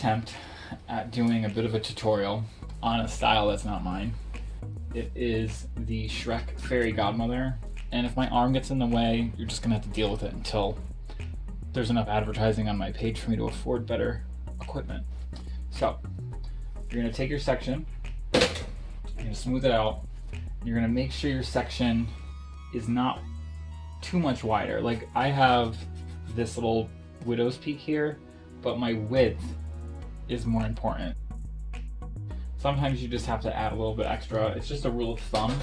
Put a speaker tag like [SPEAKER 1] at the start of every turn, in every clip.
[SPEAKER 1] attempt at doing a bit of a tutorial on a style that's not mine. It is the Shrek fairy godmother, and if my arm gets in the way, you're just gonna have to deal with it until there's enough advertising on my page for me to afford better equipment. So, you're gonna take your section, you're gonna smooth it out, you're gonna make sure your section is not too much wider. Like, I have this little widow's peak here, but my width is more important. Sometimes you just have to add a little bit extra. It's just a rule of thumb.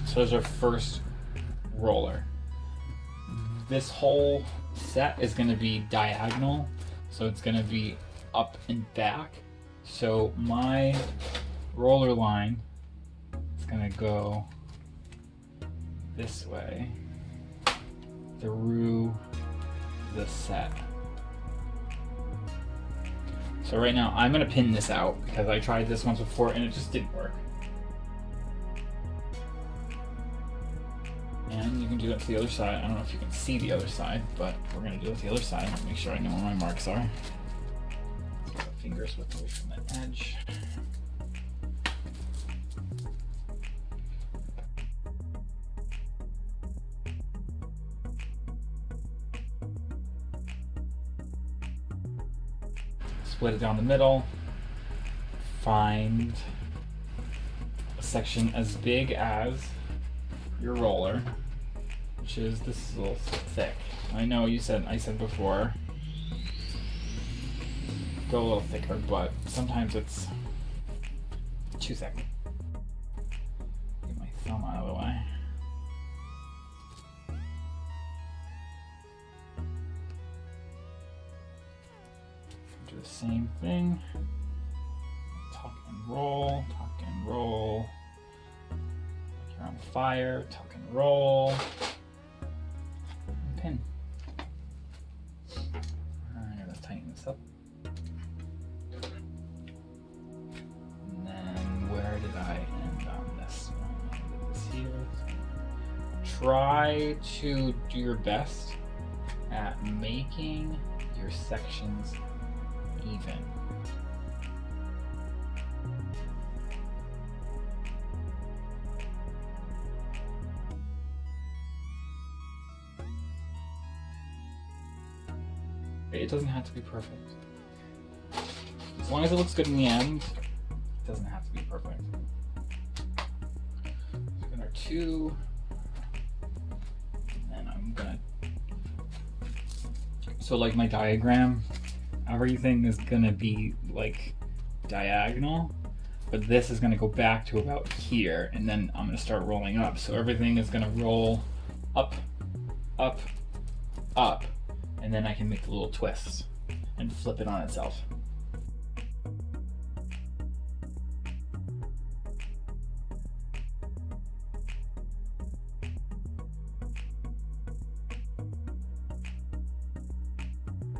[SPEAKER 1] So there's our first roller. This whole set is going to be diagonal, so it's going to be up and back. So my roller line is going to go this way through the set. So right now I'm going to pin this out because I tried this once before and it just didn't work. And you can do that to the other side. I don't know if you can see the other side, but we're going to do it to the other side. Make sure I know where my marks are. Get the fingers width away from the edge. Split it down the middle. Find a section as big as your roller, which is, this is a little thick. I know I said before, go a little thicker, but sometimes it's too thick. Get my thumb out of the way. Do the same thing. Tuck and roll, tuck and roll. You're on fire, tuck and roll. And pin. Alright, let's tighten this up. And then where did I end on this? I ended this here. Try to do your best at making your sections even. It doesn't have to be perfect. As long as it looks good in the end, it doesn't have to be perfect. So we're our two, and I'm gonna. So like my diagram, everything is gonna be like diagonal, but this is gonna go back to about here, and then I'm gonna start rolling up. So everything is gonna roll up, up, up. And then I can make the little twists and flip it on itself.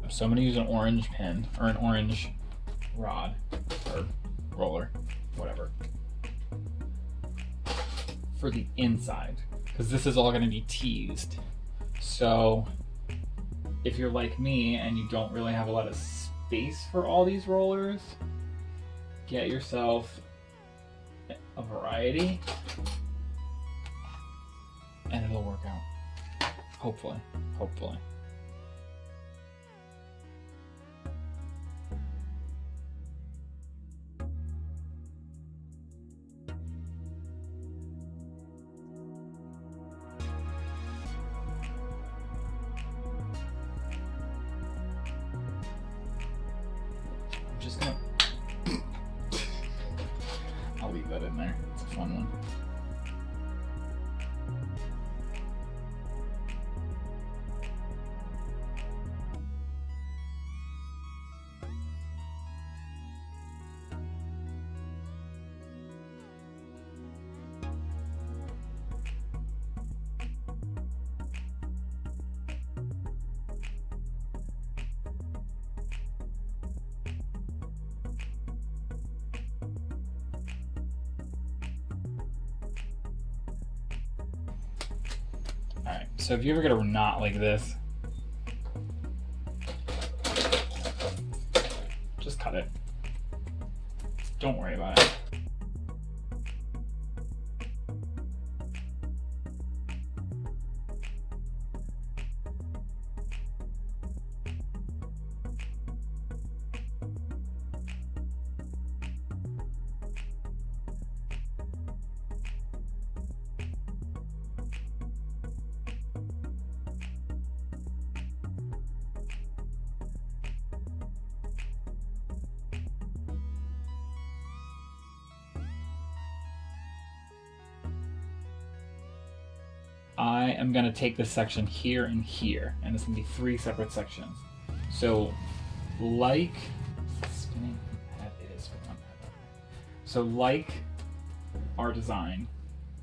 [SPEAKER 1] So I'm going to use an orange pin or an orange rod or roller, whatever, for the inside, because this is all going to be teased. So if you're like me and you don't really have a lot of space for all these rollers, get yourself a variety and it'll work out. Hopefully. Just gonna I'll leave that in there. It's a fun one. Alright, so if you ever get a knot like this, just cut it. Don't worry about it. I am going to take this section here and here, and it's going to be 3 separate sections. So, like spinning head is for one head. So, like our design,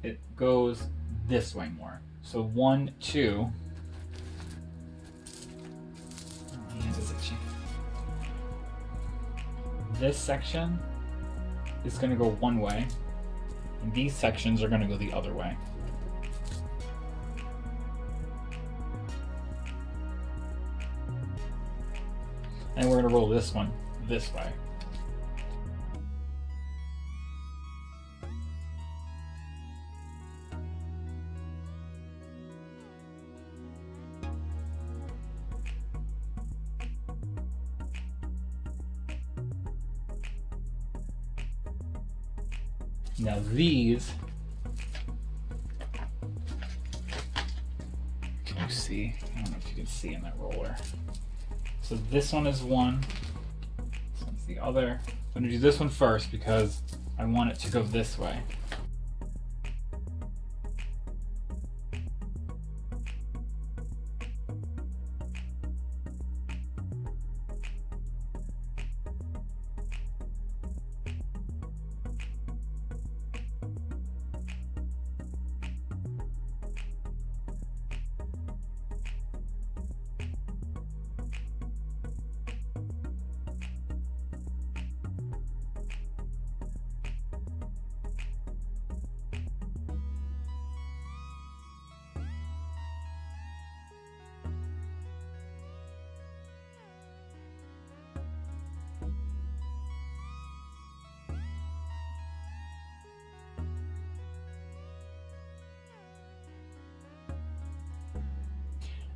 [SPEAKER 1] it goes this way more. So 1, 2. My hand is itchy. This section is going to go one way, and these sections are going to go the other way. And we're going to roll this one this way. Now these, can you see? I don't know if you can see in that roller. So this one is one, this one's the other. I'm gonna do this one first because I want it to go this way.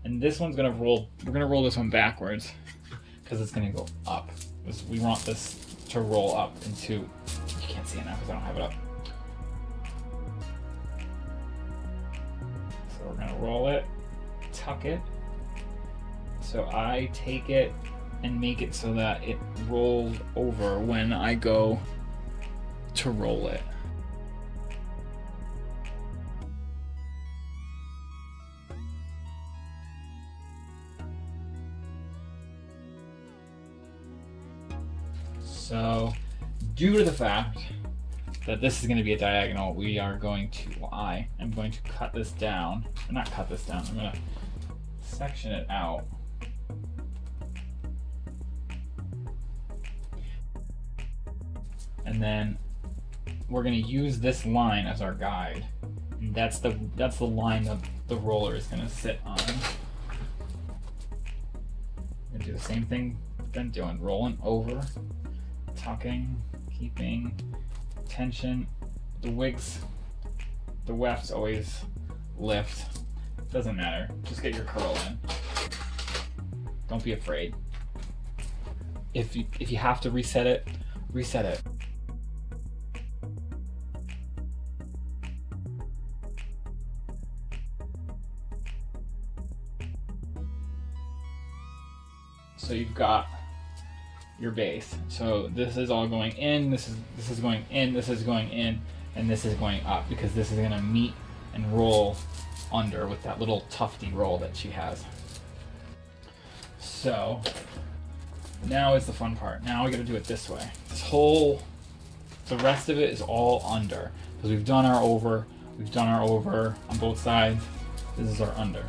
[SPEAKER 1] And this one's gonna roll, we're gonna roll this one backwards because it's gonna go up. We want this to roll up into, you can't see it now because I don't have it up. So we're gonna roll it, tuck it. So I take it and make it so that it rolls over when I go to roll it. So, due to the fact that this is going to be a diagonal, we are going to, well, I am going to cut this down, or not cut this down, I'm going to section it out. And then we're going to use this line as our guide. And that's the line that the roller is going to sit on. I'm going to do the same thing I've been doing, rolling over, tucking, keeping tension. The wigs, the wefts always lift. Doesn't matter. Just get your curl in. Don't be afraid. If you have to reset it, reset it. So you've got your base. So this is all going in, this is going in, this is going in, and this is going up because this is going to meet and roll under with that little tufty roll that she has. So now is the fun part. Now we got to do it this way. The rest of it is all under because we've done our over on both sides. This is our under.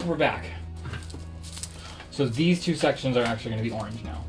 [SPEAKER 1] We're back. So these two sections are actually going to be orange now.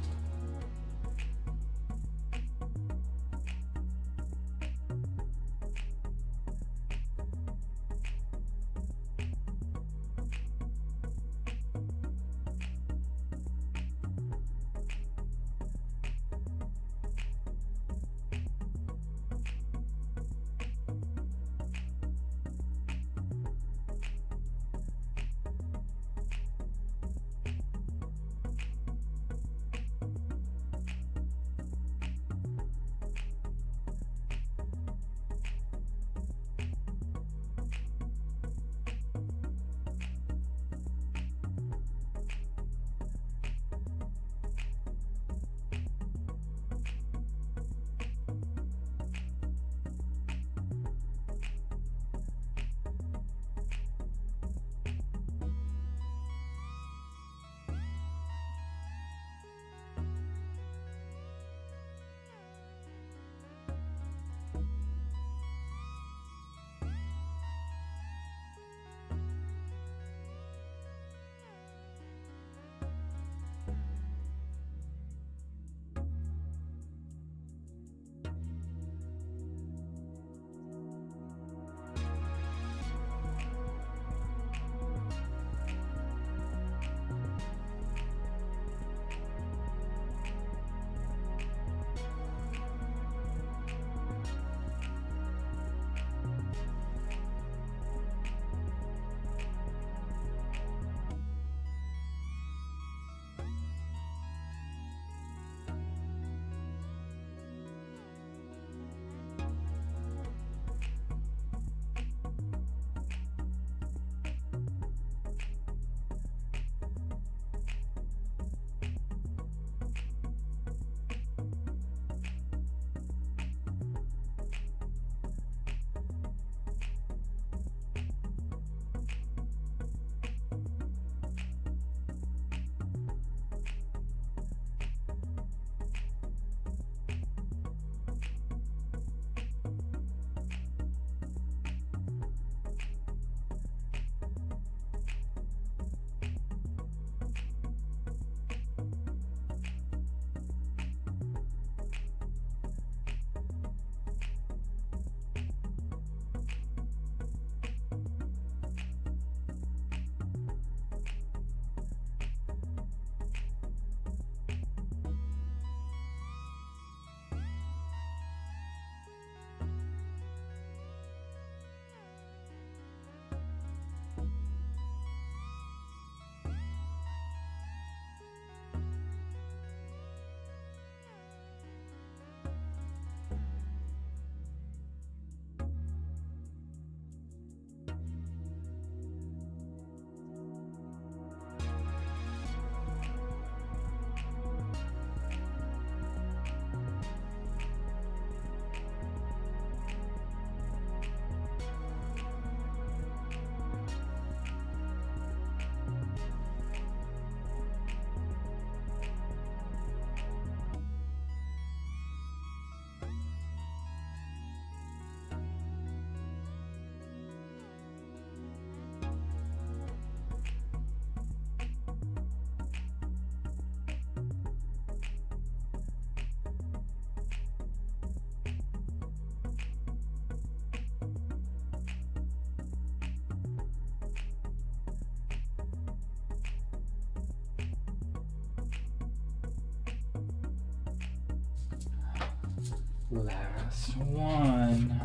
[SPEAKER 1] Last one.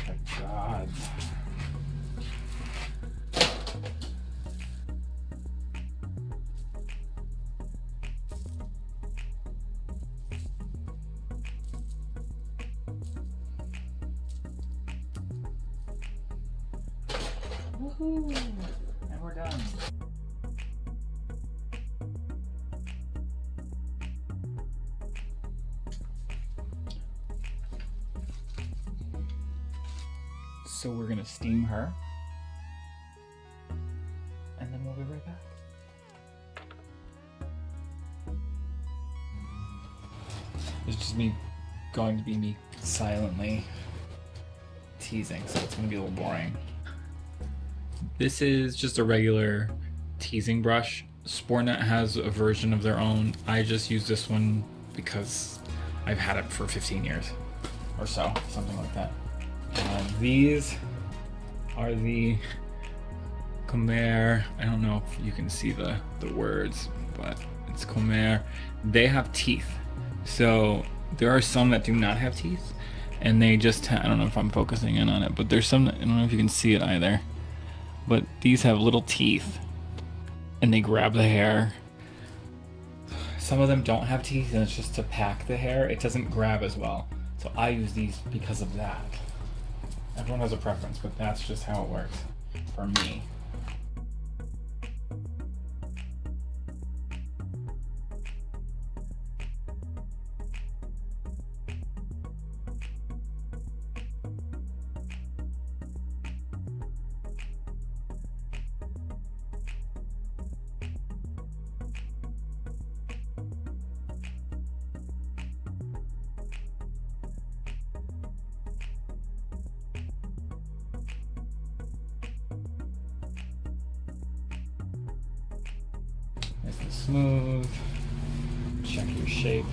[SPEAKER 1] Thank God. Woohoo! And we're done. So we're gonna steam her, and then we'll be right back. It's just going to be me silently teasing, so it's gonna be a little boring. This is just a regular teasing brush. Sportnet has a version of their own. I just use this one because I've had it for 15 years or so, something like that. These are the Comer. I don't know if you can see the words, but it's Comer. They have teeth. So there are some that do not have teeth, and they just I don't know if I'm focusing in on it, but there's some, I don't know if you can see it either, but these have little teeth and they grab the hair. Some of them don't have teeth and it's just to pack the hair. It doesn't grab as well. So I use these because of that. Everyone has a preference, but that's just how it works for me. Nice and smooth. Check your shape.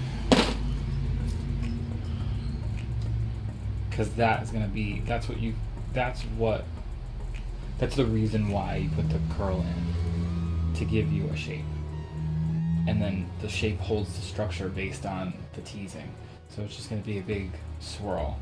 [SPEAKER 1] Because that is going to be, that's the reason why you put the curl in, to give you a shape. And then the shape holds the structure based on the teasing. So it's just going to be a big swirl.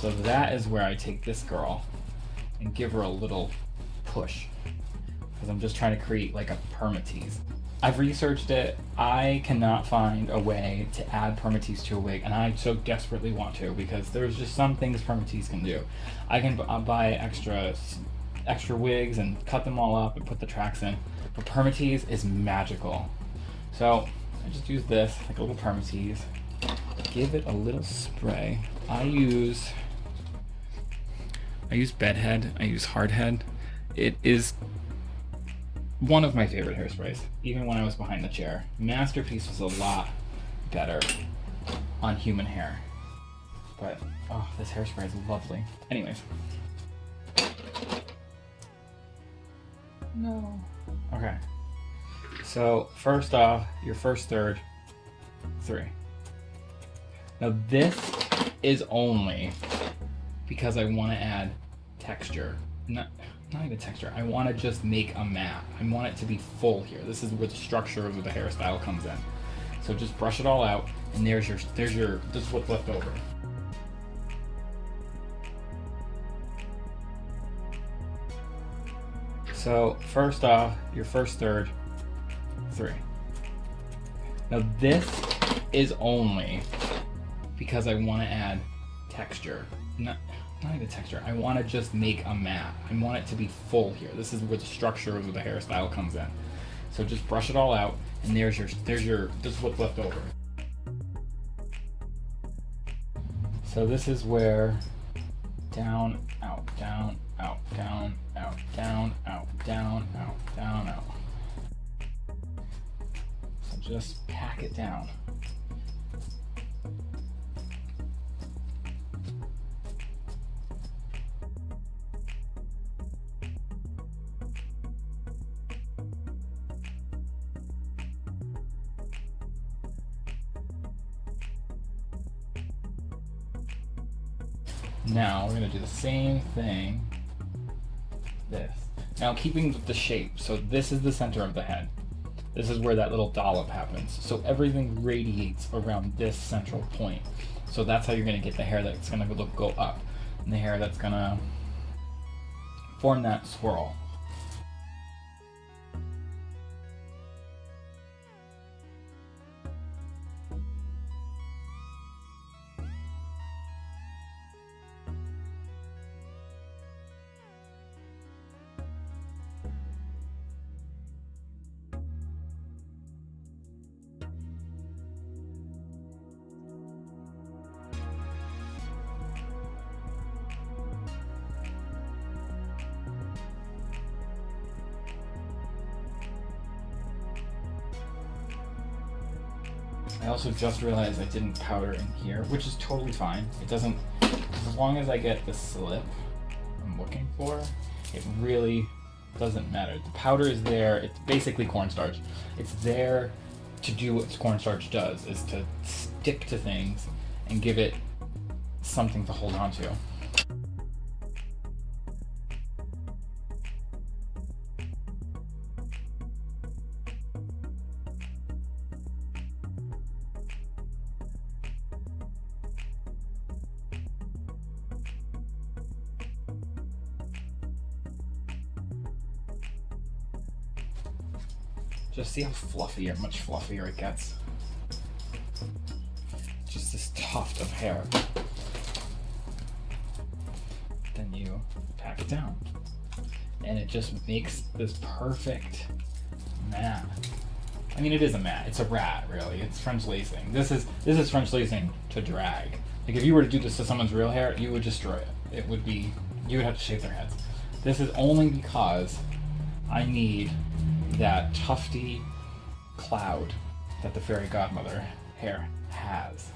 [SPEAKER 1] So that is where I take this girl and give her a little push, because I'm just trying to create like a permatease. I've researched it. I cannot find a way to add permatease to a wig, and I so desperately want to, because there's just some things permatease can do. I can buy extra wigs and cut them all up and put the tracks in, but permatease is magical. So I just use this like a little permatease, give it a little spray. I use bedhead, I use hardhead. It is one of my favorite hairsprays, even when I was behind the chair. Masterpiece was a lot better on human hair. But, oh, this hairspray is lovely. Anyways. No. Okay. So, first off, your first third, 3. Now this is only because I want to add texture. Not even texture. I want to just make a mat. I want it to be full here. This is where the structure of the hairstyle comes in. So just brush it all out, and this is what's left over. So first off, your first third, 3. Now this is only because I want to add texture. Not even texture. I want to just make a mat. I want it to be full here. This is where the structure of the hairstyle comes in. So just brush it all out, and this is what's left over. So this is where down, out, down, out, down, out, down, out, down, out, down, out. So just pack it down. Now we're going to do the same thing, this. Now keeping the shape, so this is the center of the head. This is where that little dollop happens. So everything radiates around this central point. So that's how you're going to get the hair that's going to go up, and the hair that's going to form that swirl. I also just realized I didn't powder in here, which is totally fine. It doesn't, as long as I get the slip I'm looking for, it really doesn't matter. The powder is there, it's basically cornstarch. It's there to do what cornstarch does, is to stick to things and give it something to hold on to. Just see how fluffier, much fluffier it gets. Just this tuft of hair. Then you pack it down. And it just makes this perfect mat. I mean, it is a mat. It's a rat, really. It's French lacing. This is French lacing to drag. Like, if you were to do this to someone's real hair, you would destroy it. It would be, you would have to shave their heads. This is only because I need that tufty cloud that the fairy godmother hair has.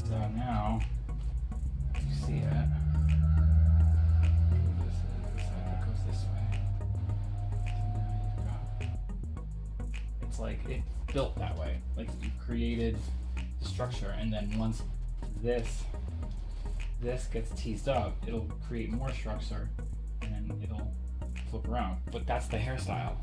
[SPEAKER 1] So now, you see it. It goes this way. So now you've got, it's like, it's built that way. Like, you created the structure, and then once this this gets teased up, it'll create more structure and then it'll flip around. But that's the hairstyle.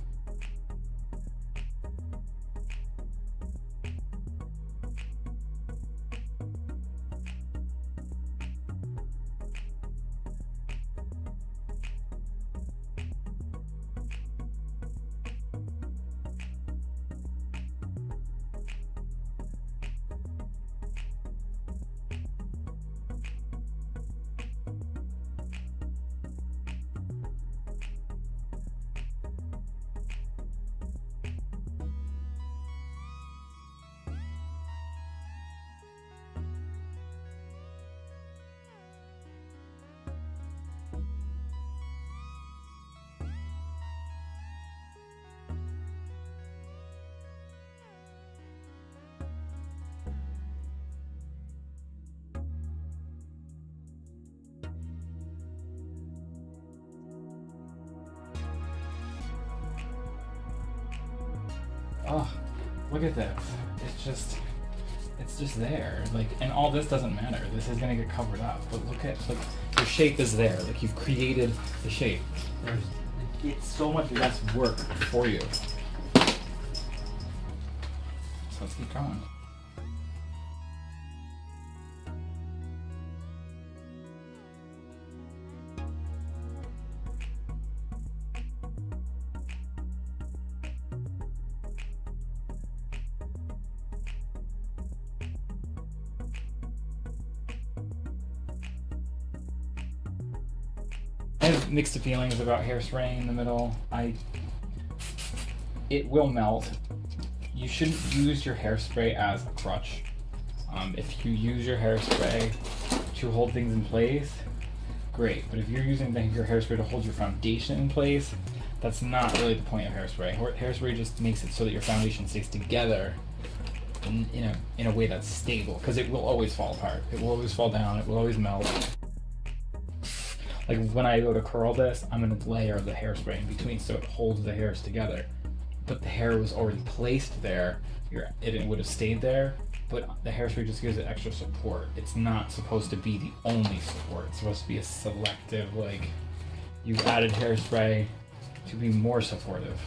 [SPEAKER 1] Oh, look at this. It's just there. Like, and all this doesn't matter. This is gonna get covered up. But look at, like, your shape is there. Like, you've created the shape. It's so much less work for you. So let's keep going. I have mixed feelings about hairspray in the middle. It will melt. You shouldn't use your hairspray as a crutch. If you use your hairspray to hold things in place, great. But if you're using your hairspray to hold your foundation in place, that's not really the point of hairspray. Hairspray just makes it so that your foundation stays together in a way that's stable, because it will always fall apart. It will always fall down. It will always melt. Like when I go to curl this, I'm gonna layer the hairspray in between so it holds the hairs together. But the hair was already placed there, it would have stayed there, but the hairspray just gives it extra support. It's not supposed to be the only support. It's supposed to be a selective, like, you've added hairspray to be more supportive.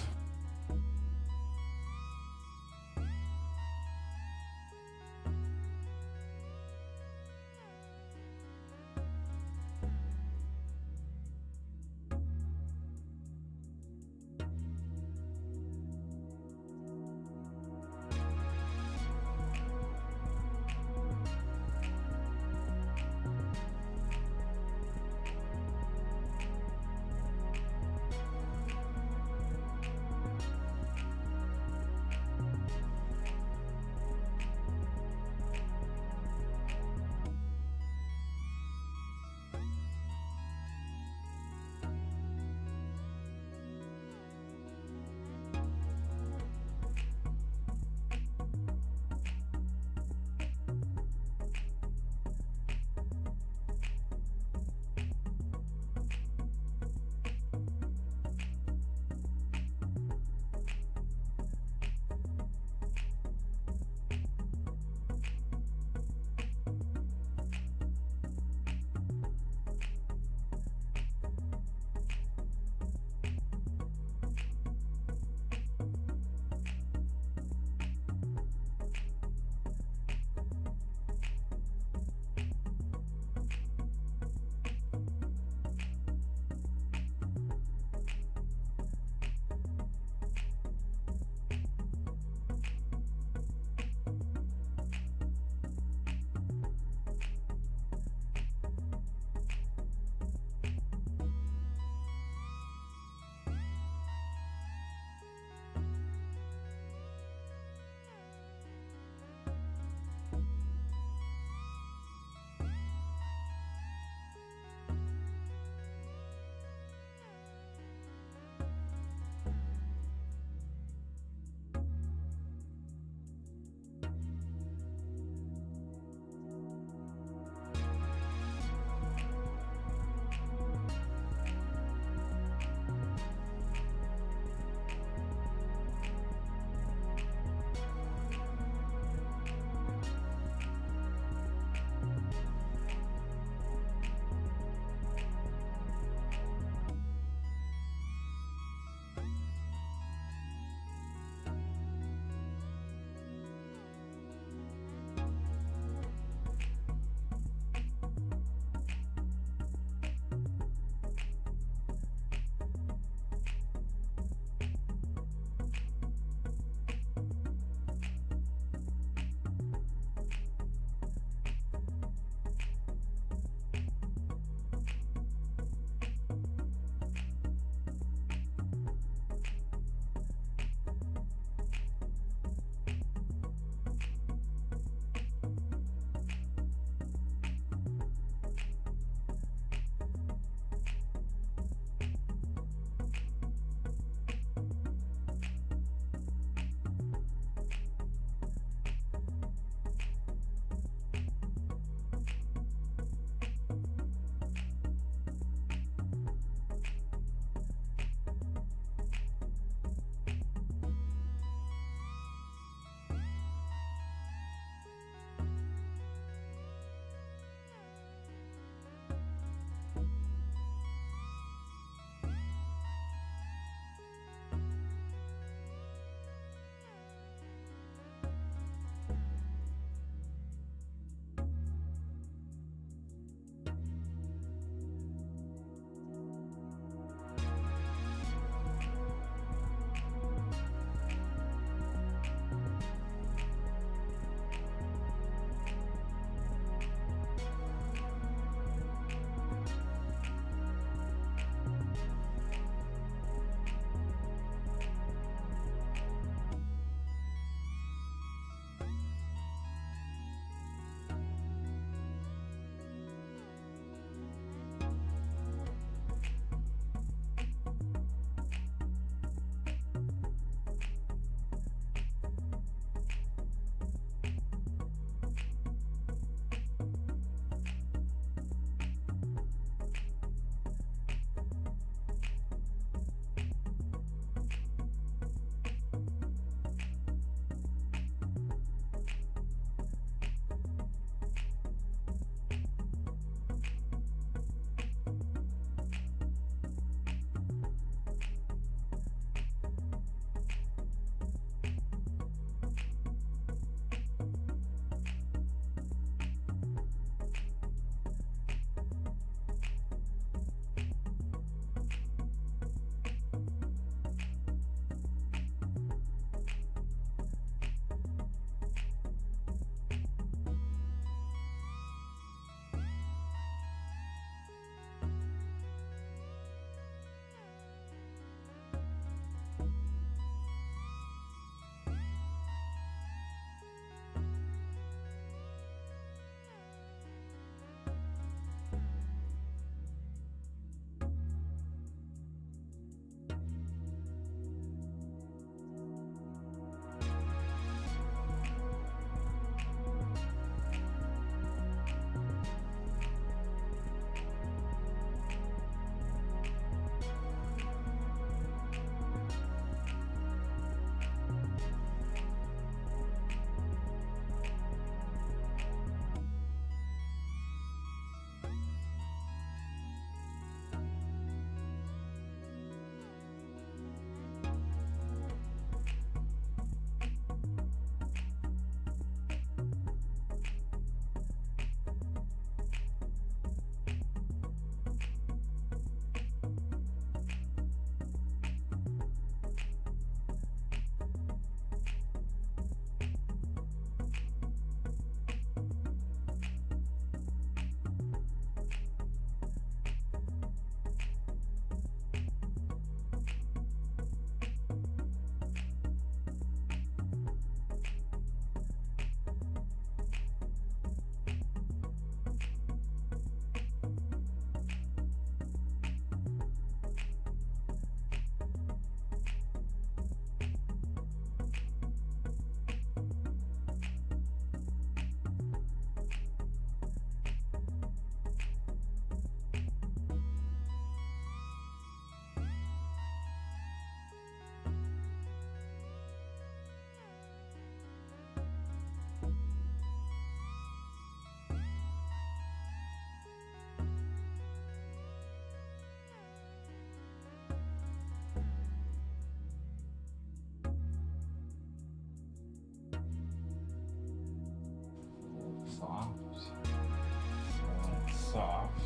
[SPEAKER 1] Soft.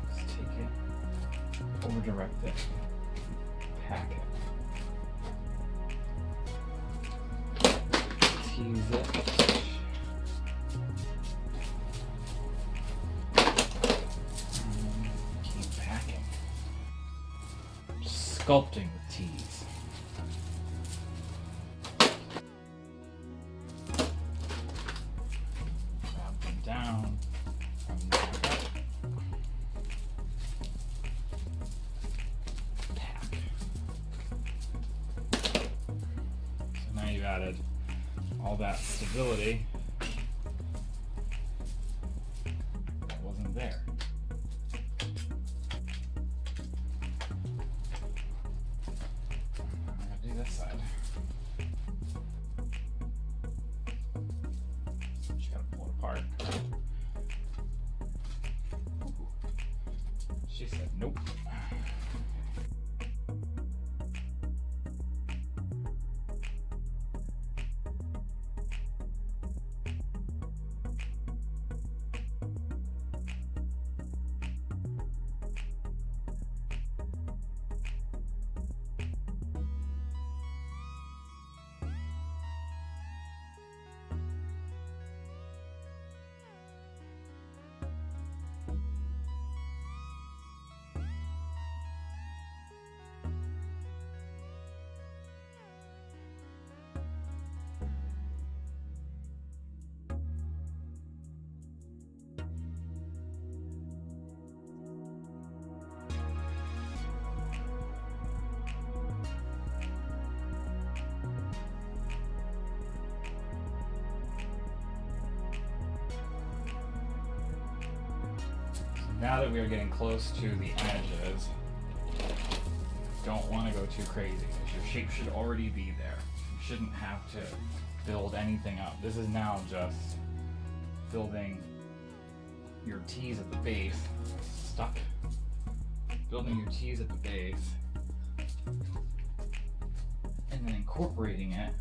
[SPEAKER 1] Let's take it, over direct it, pack it, tease it, and keep packing. Just sculpting with tease. Grab them down. You've added all that stability that wasn't there. I'm gonna do this side. Just gotta pull it apart. Ooh. She said nope. Now that we are getting close to the edges, don't want to go too crazy because your shape should already be there. You shouldn't have to build anything up. This is now just building your tees at the base. Stuck. Building your tees at the base and then incorporating it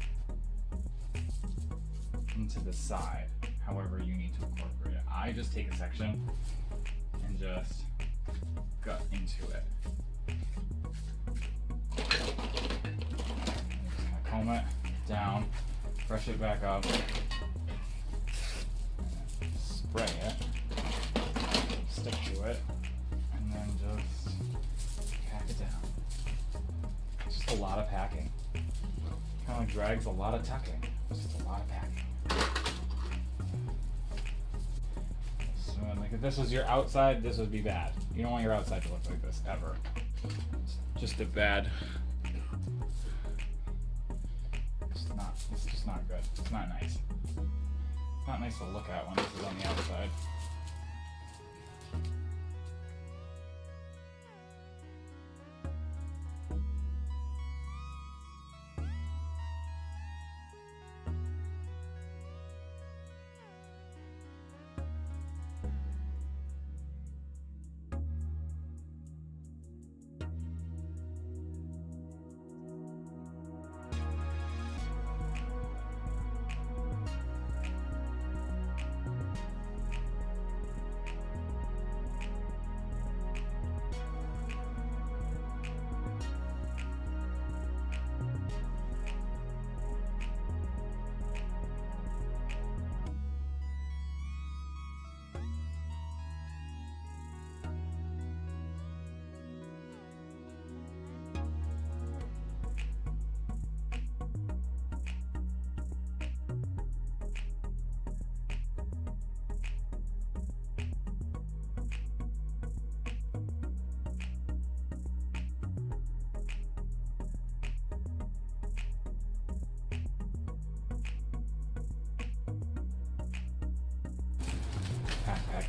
[SPEAKER 1] into the side, however you need to incorporate it. I just take a section and just gut into it. Just gonna comb it down, brush it back up, and spray it, stick to it, and then just pack it down. It's just a lot of packing. Kind of like drags a lot of tucking. It's just a lot of packing. So, like, if this was your outside, this would be bad. You don't want your outside to look like this ever. It's just a bad. It's just not good. It's not nice. It's not nice to look at when this is on the outside.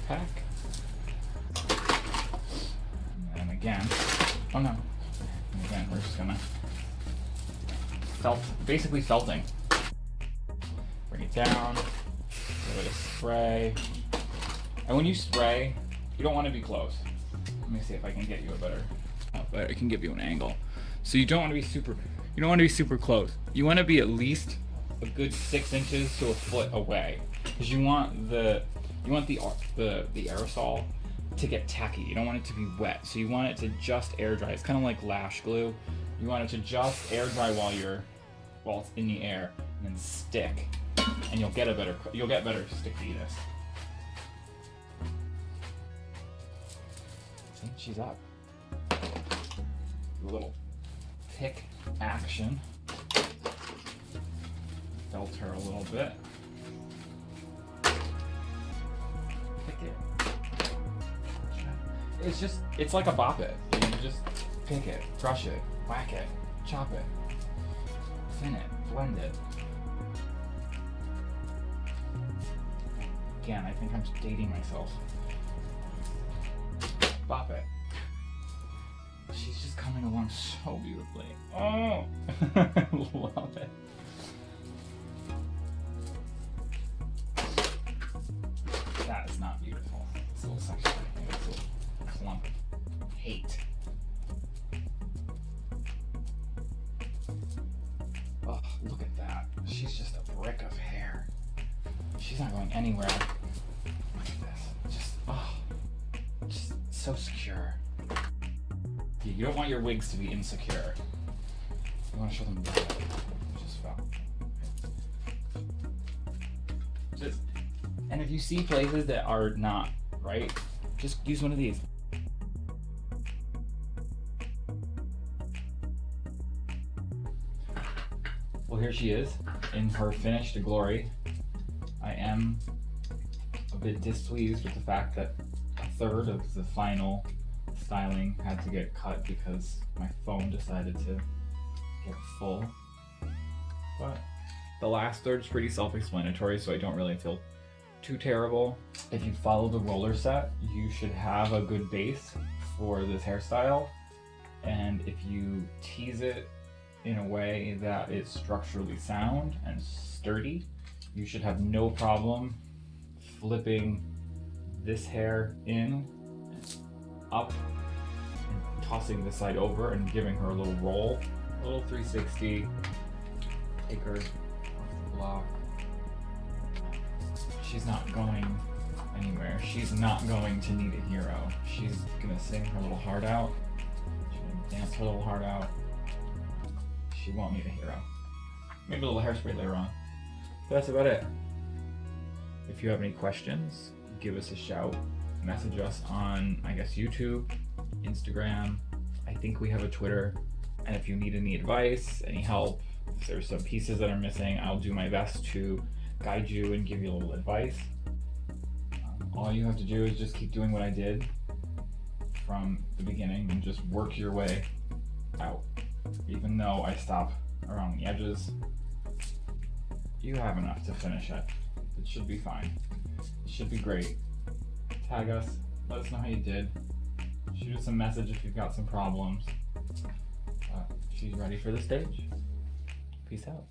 [SPEAKER 1] pack. And again, oh no. And again, we're just gonna basically felting. Bring it down, give it a spray. And when you spray, you don't want to be close. Let me see if I can get you a better, I can give you an angle. So you don't want to be super close. You want to be at least a good 6 inches to a foot away, because you want the aerosol to get tacky. You don't want it to be wet, so you want it to just air dry. It's kind of like lash glue. You want it to just air dry while it's in the air, and then stick, and you'll get better stickiness. See, she's up. A little pick action. Felt her a little bit. Pick it. It's like a bop it. You just pick it, brush it, whack it, chop it, thin it, blend it. Again, I think I'm dating myself. Bop it. She's just coming along so beautifully. Oh! I love it. That is not beautiful. It's a little sexual. It's a little clump of hate. Oh, look at that. She's just a brick of hair. She's not going anywhere. Look at this. Just so secure. You don't want your wigs to be insecure. You want to show them that. Just fell. And if you see places that are not right, just use one of these. Well, here she is in her finished glory. I am a bit displeased with the fact that a third of the final styling had to get cut because my phone decided to get full. But the last third is pretty self-explanatory, so I don't really feel too terrible. If you follow the roller set, you should have a good base for this hairstyle. And if you tease it in a way that is structurally sound and sturdy, you should have no problem flipping this hair in, up, and tossing this side over and giving her a little roll, a little 360, take her off the block. She's not going anywhere. She's not going to need a hero. She's gonna sing her little heart out. She's gonna dance her little heart out. She won't need a hero. Maybe a little hairspray later on. But that's about it. If you have any questions, give us a shout. Message us on, I guess, YouTube, Instagram. I think we have a Twitter. And if you need any advice, any help, if there's some pieces that are missing, I'll do my best to guide you and give you a little advice. All you have to do is just keep doing what I did from the beginning and just work your way out. Even though I stop around the edges, you have enough to finish it. It should be fine. It should be great. Tag us, let us know how you did. Shoot us a message if you've got some problems. She's ready for the stage. Peace out.